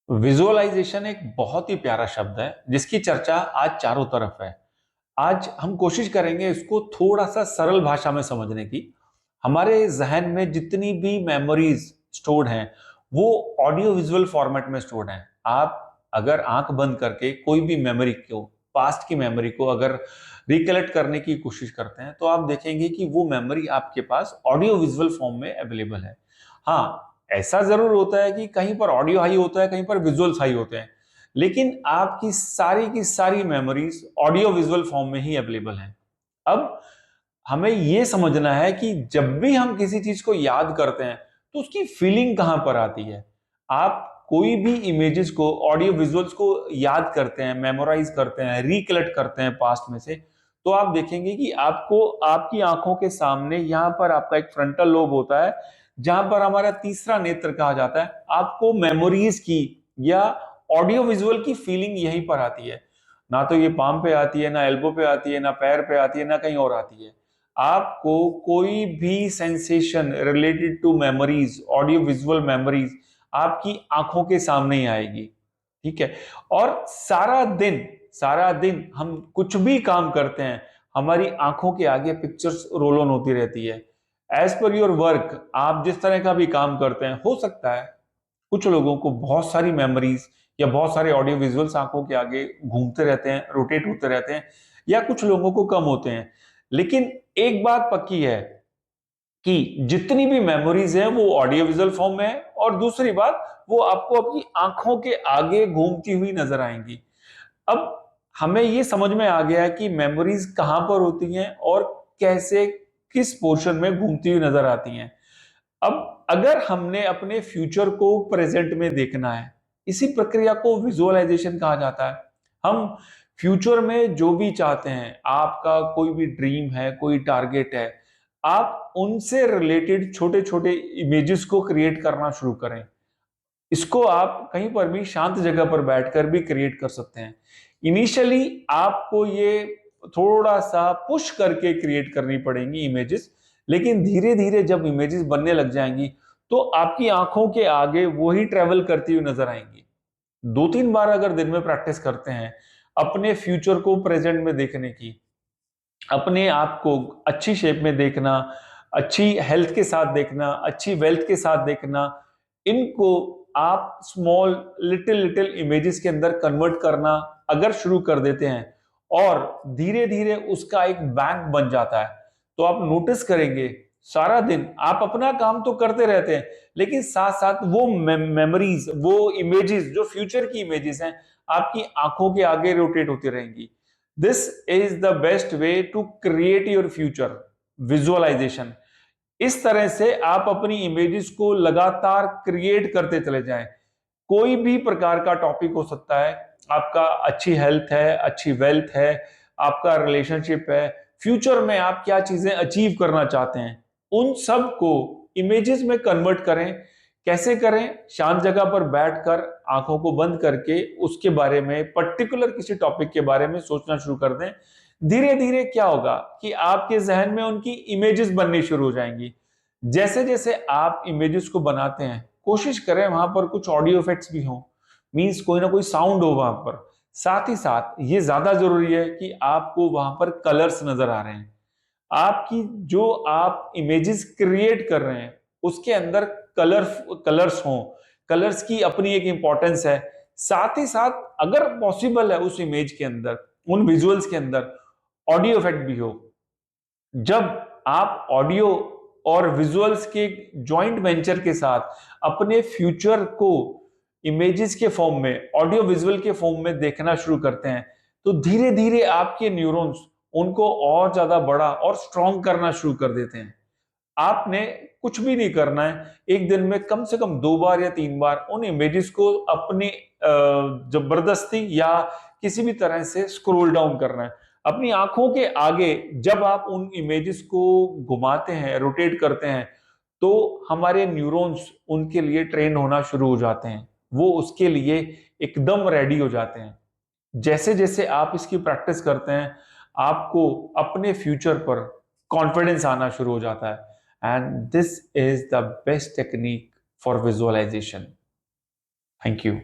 Visualisation एक बहुत ही प्यारा शब्द है जिसकी चर्चा आज चारों तरफ है। आज हम कोशिश करेंगे इसको थोड़ा सा सरल भाषा में समझने की। हमारे जहन में जितनी भी मेमोरीज स्टोर्ड हैं वो ऑडियो विजुअल फॉर्मेट में स्टोर्ड हैं। आप अगर आंख बंद करके कोई भी मेमोरी को, पास्ट की मेमोरी को अगर रिकलेक्ट करने की कोशिश करते हैं तो आप देखेंगे कि वो मेमोरी आपके पास ऑडियो विजुअल फॉर्म में अवेलेबल है। हाँ, ऐसा जरूर होता है कि कहीं पर ऑडियो हाई होता है, कहीं पर विजुअल्स हाई होते हैं, लेकिन आपकी सारी की सारी मेमोरीज ऑडियो विजुअल फॉर्म में ही अवेलेबल हैं। अब हमें यह समझना है कि जब भी हम किसी चीज को याद करते हैं तो उसकी फीलिंग कहां पर आती है। आप कोई भी इमेजेस को, ऑडियो विजुअल्स को याद करते हैं, मेमोराइज करते हैं, रिकलेक्ट करते हैं पास्ट में से, तो आप देखेंगे कि आपको आपकी आंखों के सामने यहां पर आपका एक फ्रंटल लोब होता है जहां पर हमारा तीसरा नेत्र कहा जाता है। आपको मेमोरीज की या ऑडियो विजुअल की फीलिंग यहीं पर आती है। ना तो ये पाम पे आती है, ना एल्बो पे आती है, ना पैर पे आती है, ना कहीं और आती है। आपको कोई भी sensation related to memories, audio visual memories आपकी आंखों के सामने ही आएगी। ठीक है। और सारा दिन हम कुछ भी काम करते हैं, हमारी आंखों के आगे पिक्चर्स रोल ऑन होती रहती है। एज पर योर वर्क, आप जिस तरह का भी काम करते हैं, हो सकता है कुछ लोगों को बहुत सारी मेमोरीज या बहुत सारे ऑडियो विजुअल्स आंखों के आगे घूमते रहते हैं, रोटेट होते रहते हैं, या कुछ लोगों को कम होते हैं। लेकिन एक बात पक्की है कि जितनी भी मेमोरीज हैं वो ऑडियो विजुअल फॉर्म में है, और दूसरी बात, वो आपको अपनी आंखों के आगे घूमती हुई नजर आएंगी। अब हमें ये समझ में आ गया है कि मेमोरीज कहां पर होती हैं और कैसे, किस पोर्शन में घूमती हुई नजर आती हैं। अब अगर हमने अपने फ्यूचर को प्रेजेंट में देखना है, इसी प्रक्रिया को विजुअलाइजेशन कहा जाता है। हम फ्यूचर में जो भी चाहते हैं, आपका कोई भी ड्रीम है, कोई टारगेट है, आप उनसे रिलेटेड छोटे छोटे इमेजेस को क्रिएट करना शुरू करें। इसको आप कहीं पर भी शांत जगह पर बैठकर भी क्रिएट कर सकते हैं। इनिशियली आपको ये थोड़ा सा पुश करके क्रिएट करनी पड़ेंगी इमेजेस, लेकिन धीरे धीरे जब इमेजेस बनने लग जाएंगी तो आपकी आंखों के आगे वो ही ट्रेवल करती हुई नजर आएंगी। 2-3 बार अगर दिन में प्रैक्टिस करते हैं अपने फ्यूचर को प्रेजेंट में देखने की, अपने आप को अच्छी शेप में देखना, अच्छी हेल्थ के साथ देखना, अच्छी वेल्थ के साथ देखना, इनको आप स्मॉल लिटिल लिटिल इमेजेस के अंदर कन्वर्ट करना अगर शुरू कर देते हैं और धीरे धीरे उसका एक बैंक बन जाता है, तो आप नोटिस करेंगे सारा दिन आप अपना काम तो करते रहते हैं, लेकिन साथ साथ वो मेमोरीज, वो इमेजेस जो फ्यूचर की इमेजेस हैं, आपकी आंखों के आगे रोटेट होती रहेंगी। This is the best way to create your future, visualization. इस तरह से आप अपनी इमेजेस को लगातार क्रिएट करते चले जाएं। कोई भी प्रकार का टॉपिक हो सकता है, आपका अच्छी हेल्थ है, अच्छी वेल्थ है, आपका रिलेशनशिप है, फ्यूचर में आप क्या चीजें अचीव करना चाहते हैं, उन सब को इमेजेस में कन्वर्ट करें। कैसे करें? शांत जगह पर बैठकर आंखों को बंद करके उसके बारे में, पर्टिकुलर किसी टॉपिक के बारे में सोचना शुरू कर दें। धीरे धीरे क्या होगा कि आपके जहन में उनकी इमेजेस बननी शुरू हो जाएंगी। जैसे जैसे आप इमेजेस को बनाते हैं, कोशिश करें वहां पर कुछ ऑडियो इफेक्ट्स भी हों, मींस कोई ना कोई साउंड हो वहां पर। साथ ही साथ ये ज्यादा जरूरी है कि आपको वहां पर कलर्स नजर आ रहे हैं। आपकी जो आप इमेजेस क्रिएट कर रहे हैं उसके अंदर कलर कलर्स हों। कलर्स की अपनी एक इंपॉर्टेंस है। साथ ही साथ अगर पॉसिबल है उस इमेज के अंदर, उन विजुअल्स के अंदर ऑडियो इफेक्ट भी हो। जब आप ऑडियो और विजुअल्स के जॉइंट वेंचर के साथ अपने फ्यूचर को इमेजेस के फॉर्म में, ऑडियो विजुअल के फॉर्म में देखना शुरू करते हैं, तो धीरे धीरे आपके न्यूरॉन्स उनको और ज्यादा बड़ा और स्ट्रॉन्ग करना शुरू कर देते हैं। आपने कुछ भी नहीं करना है, एक दिन में कम से कम 2 बार या 3 बार उन इमेजेस को अपनी जबरदस्ती या किसी भी तरह से स्क्रॉल डाउन करना है अपनी आंखों के आगे। जब आप उन इमेजेस को घुमाते हैं, रोटेट करते हैं, तो हमारे न्यूरॉन्स उनके लिए ट्रेन होना शुरू हो जाते हैं, वो उसके लिए एकदम रेडी हो जाते हैं। जैसे जैसे आप इसकी प्रैक्टिस करते हैं, आपको अपने फ्यूचर पर कॉन्फिडेंस आना शुरू हो जाता है। And this is the best technique for visualization. Thank you.